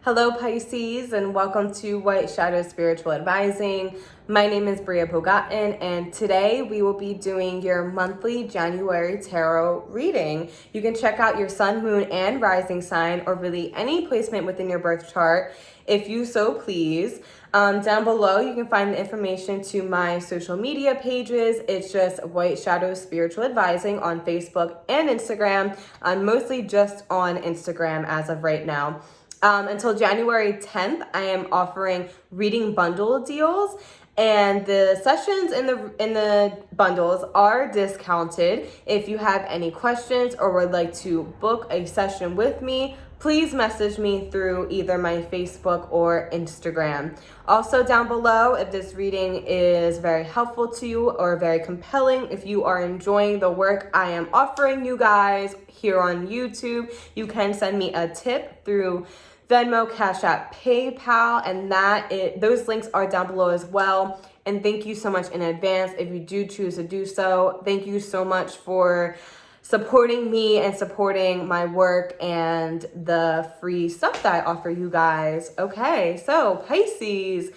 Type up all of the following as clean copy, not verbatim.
Hello Pisces, and welcome to White Shadow Spiritual Advising. My name is BriaBogatin, and today we will be doing your monthly January tarot reading. You can check out your sun, moon, and rising sign, or really any placement within your birth chart if you so please. Down below, you can find the information to my social media pages. It's just White Shadow Spiritual Advising on Facebook and Instagram. I'm mostly just on Instagram as of right now. Until January 10th, I am offering reading bundle deals, and the sessions in the bundles are discounted. If you have any questions or would like to book a session with me, please message me through either my Facebook or Instagram. Also down below, if this reading is very helpful to you or very compelling, if you are enjoying the work I am offering you guys here on YouTube, you can send me a tip through VENMO, CASHAPP, PayPal, and those links are down below as well. And thank you so much in advance if you do choose to do so. Thank you so much for supporting me and supporting my work and the free stuff that I offer you guys. Okay, so Pisces,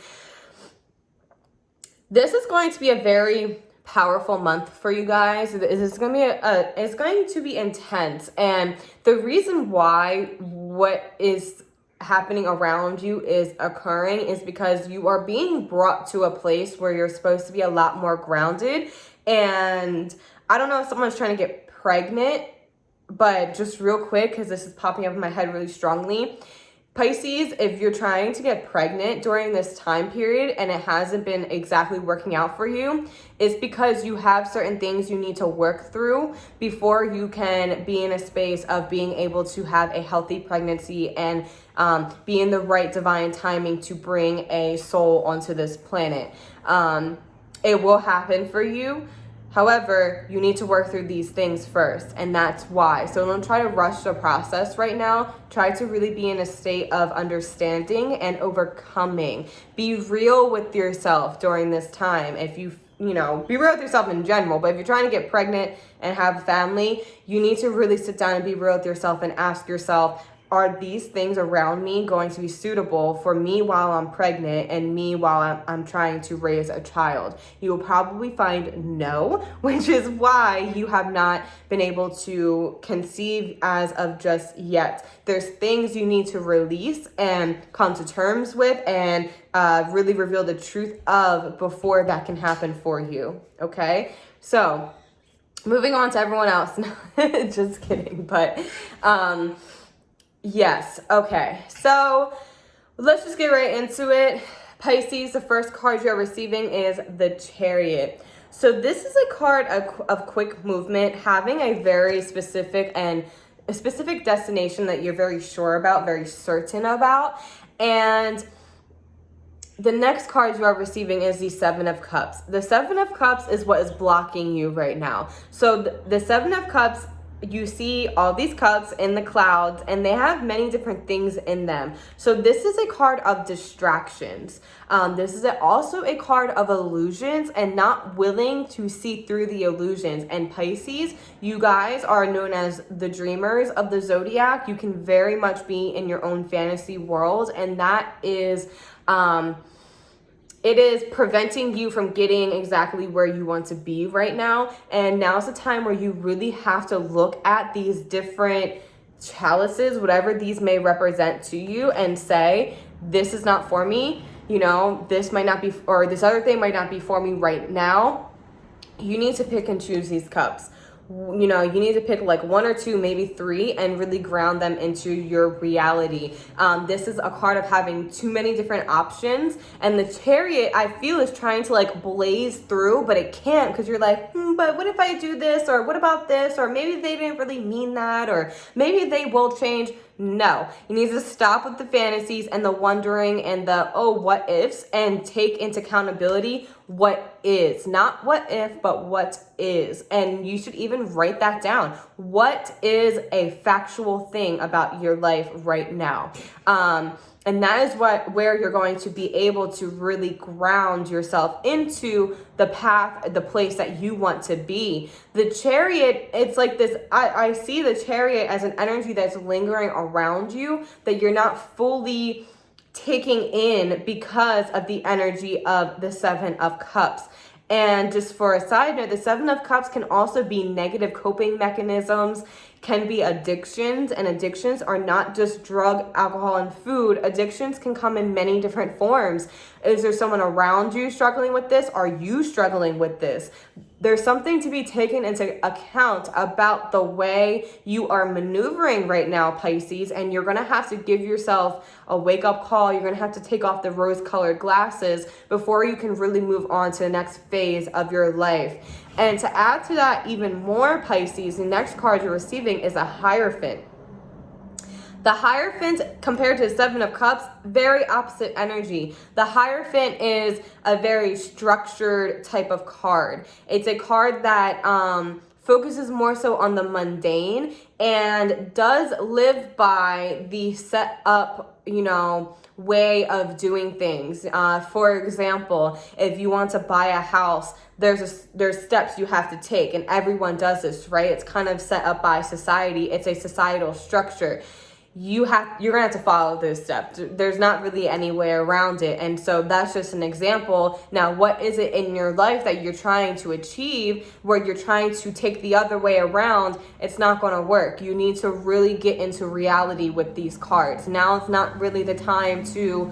this is going to be a very powerful month for you guys. It's going to be intense, and the reason why what is happening around you is occurring is because you are being brought to a place where you're supposed to be a lot more grounded. And I don't know if someone's trying to get pregnant, but just real quick, because this is popping up in my head really strongly, Pisces, if you're trying to get pregnant during this time period and it hasn't been exactly working out for you, it's because you have certain things you need to work through before you can be in a space of being able to have a healthy pregnancy and be in the right divine timing to bring a soul onto this planet. It will happen for you. However, you need to work through these things first, and that's why. So don't try to rush the process right now. Try to really be in a state of understanding and overcoming. Be real with yourself during this time. If be real with yourself in general, but if you're trying to get pregnant and have a family, you need to really sit down and be real with yourself and ask yourself, are these things around me going to be suitable for me while I'm pregnant and me while I'm trying to raise a child? You will probably find no, which is why you have not been able to conceive as of just yet. There's things you need to release and come to terms with and really reveal the truth of before that can happen for you, okay? So, moving on to everyone else. Just kidding, but yes. Okay. So let's just get right into it. Pisces, the first card you're receiving is the Chariot. So this is a card of quick movement, having a very specific destination that you're very sure about, very certain about. And the next card you are receiving is the Seven of Cups. The Seven of Cups is what is blocking you right now. So the Seven of Cups, you see all these cups in the clouds, and they have many different things in them. So this is a card of distractions. This is also a card of illusions and not willing to see through the illusions. And Pisces, you guys are known as the dreamers of the zodiac. You can very much be in your own fantasy world, and that is it is preventing you from getting exactly where you want to be right now. And now's the time where you really have to look at these different chalices, whatever these may represent to you, and say, this is not for me. This might not be, or this other thing might not be for me right now. You need to pick and choose these cups. You need to pick like one or two, maybe three, and really ground them into your reality. This is a card of having too many different options, and the Chariot, I feel, is trying to like blaze through, but it can't, because you're like, but what if I do this, or what about this, or maybe they didn't really mean that, or maybe they will change. No, you need to stop with the fantasies and the wondering and the what ifs, and take into accountability what is. Not what if, but what is. And you should even write that down. What is a factual thing about your life right now? And that is where you're going to be able to really ground yourself into the path, the place that you want to be. The Chariot, it's like this, I see the Chariot as an energy that's lingering around you that you're not fully taking in because of the energy of the Seven of Cups. And just for a side note, the Seven of Cups can also be negative coping mechanisms, can be addictions, and addictions are not just drug, alcohol, and food. Addictions can come in many different forms. Is there someone around you struggling with this? Are you struggling with this? There's something to be taken into account about the way you are maneuvering right now, Pisces, and you're going to have to give yourself a wake-up call. You're going to have to take off the rose-colored glasses before you can really move on to the next phase of your life. And to add to that even more, Pisces, the next card you're receiving is a Hierophant. The Hierophant, compared to the Seven of Cups, very opposite energy. The Hierophant is a very structured type of card. It's a card that focuses more so on the mundane and does live by the set up, way of doing things. For example, if you want to buy a house, there's steps you have to take, and everyone does this, right? It's kind of set up by society. It's a societal structure. You're gonna have to follow those steps. There's not really any way around it. And so that's just an example. Now, what is it in your life that you're trying to achieve where you're trying to take the other way around? It's not gonna work. You need to really get into reality with these cards. Now it's not really the time to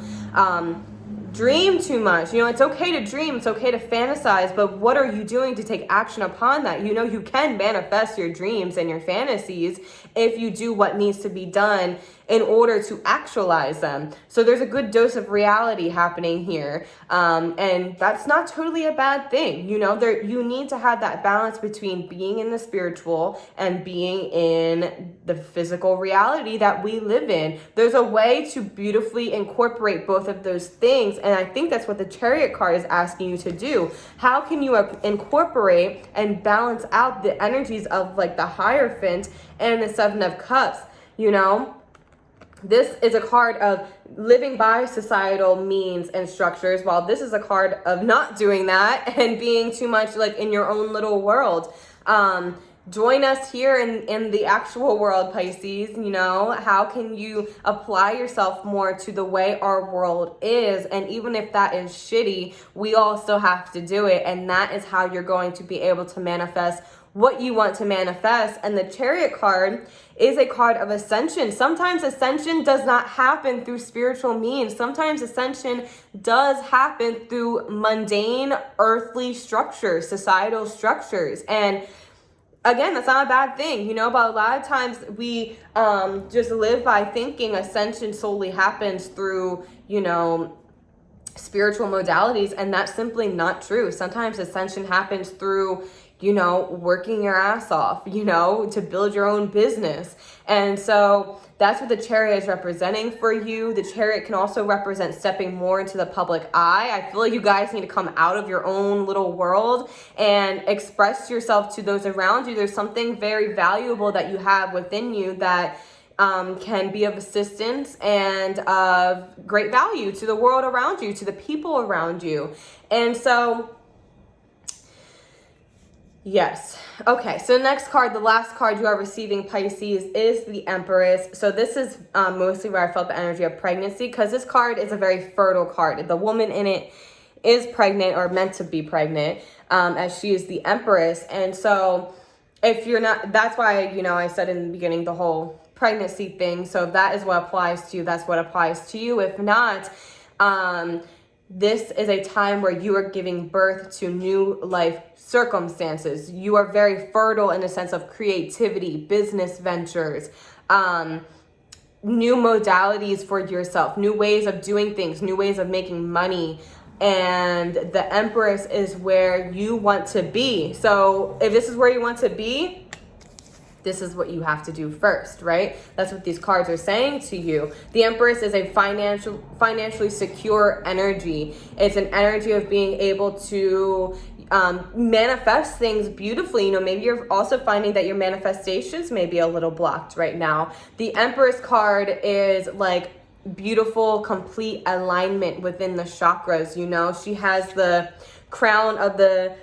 dream too much. It's okay to dream, it's okay to fantasize, but what are you doing to take action upon that? You can manifest your dreams and your fantasies if you do what needs to be done in order to actualize them. So there's a good dose of reality happening here. And that's not totally a bad thing. You need to have that balance between being in the spiritual and being in the physical reality that we live in. There's a way to beautifully incorporate both of those things. And I think that's what the Chariot card is asking you to do. How can you incorporate and balance out the energies of like the Hierophant and the Seven of Cups? This is a card of living by societal means and structures, while this is a card of not doing that and being too much like in your own little world. Join us here in the actual world, Pisces. How can you apply yourself more to the way our world is? And even if that is shitty, we all still have to do it. And that is how you're going to be able to manifest what you want to manifest. And the Chariot card is a card of ascension. Sometimes ascension does not happen through spiritual means. Sometimes ascension does happen through mundane, earthly structures, societal structures. And again, that's not a bad thing, but a lot of times we just live by thinking ascension solely happens through, spiritual modalities, and that's simply not true. Sometimes ascension happens through working your ass off, to build your own business. And so that's what the Chariot is representing for you. The Chariot can also represent stepping more into the public eye. I feel like you guys need to come out of your own little world and express yourself to those around you. There's something very valuable that you have within you that can be of assistance and of great value to the world around you, to the people around you. And so yes. Okay, so the next card, the last card you are receiving, Pisces, is the Empress. So this is mostly where I felt the energy of pregnancy, because this card is a very fertile card. The woman in it is pregnant or meant to be pregnant, as she is the Empress. And so if you're not, that's why, I said in the beginning, the whole pregnancy thing. So if that is what applies to you, that's what applies to you. If not, this is a time where you are giving birth to new life circumstances. You are very fertile in the sense of creativity, business ventures, new modalities for yourself, new ways of doing things, new ways of making money. And the Empress is where you want to be. So if this is where you want to be, this is what you have to do first, right? That's what these cards are saying to you. The Empress is a financially secure energy. It's an energy of being able to manifest things beautifully. Maybe you're also finding that your manifestations may be a little blocked right now. The Empress card is like beautiful, complete alignment within the chakras. She has the crown of the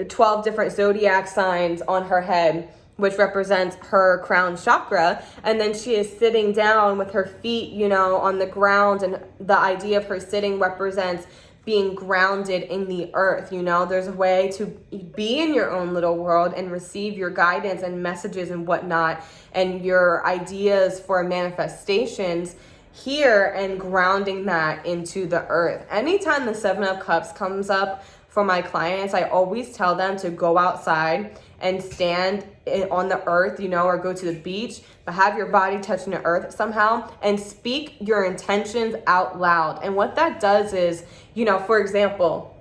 12 different zodiac signs on her head. which represents her crown chakra. And then she is sitting down with her feet, you know, on the ground. And the idea of her sitting represents being grounded in the earth. You know, there's a way to be in your own little world and receive your guidance and messages and whatnot, and your ideas for manifestations here, and grounding that into the earth. Anytime the Seven of Cups comes up for my clients, I always tell them to go outside and stand on the earth, you know, or go to the beach, but have your body touching the earth somehow, and speak your intentions out loud. And what that does is, you know, for example,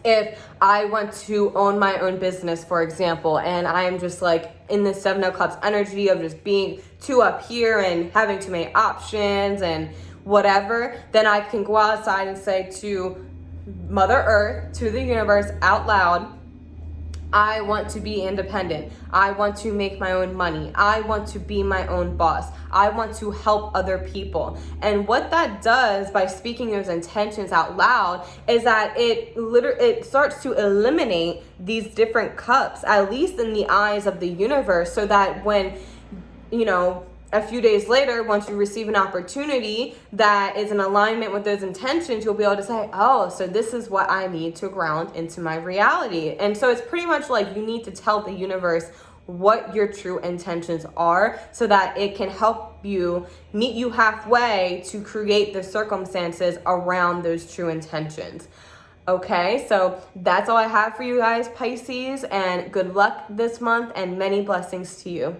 if I want to own my own business, for example, and I'm just like in the Seven of Cups energy of just being too up here and having too many options and whatever, then I can go outside and say to Mother Earth, to the universe out loud, I want to be independent. I want to make my own money. I want to be my own boss. I want to help other people. And what that does by speaking those intentions out loud is that it starts to eliminate these different cups, at least in the eyes of the universe, so that when, you know, a few days later, once you receive an opportunity that is in alignment with those intentions, you'll be able to say, oh, so this is what I need to ground into my reality. And so it's pretty much like you need to tell the universe what your true intentions are so that it can help you meet you halfway to create the circumstances around those true intentions. Okay, so that's all I have for you guys, Pisces, and good luck this month and many blessings to you.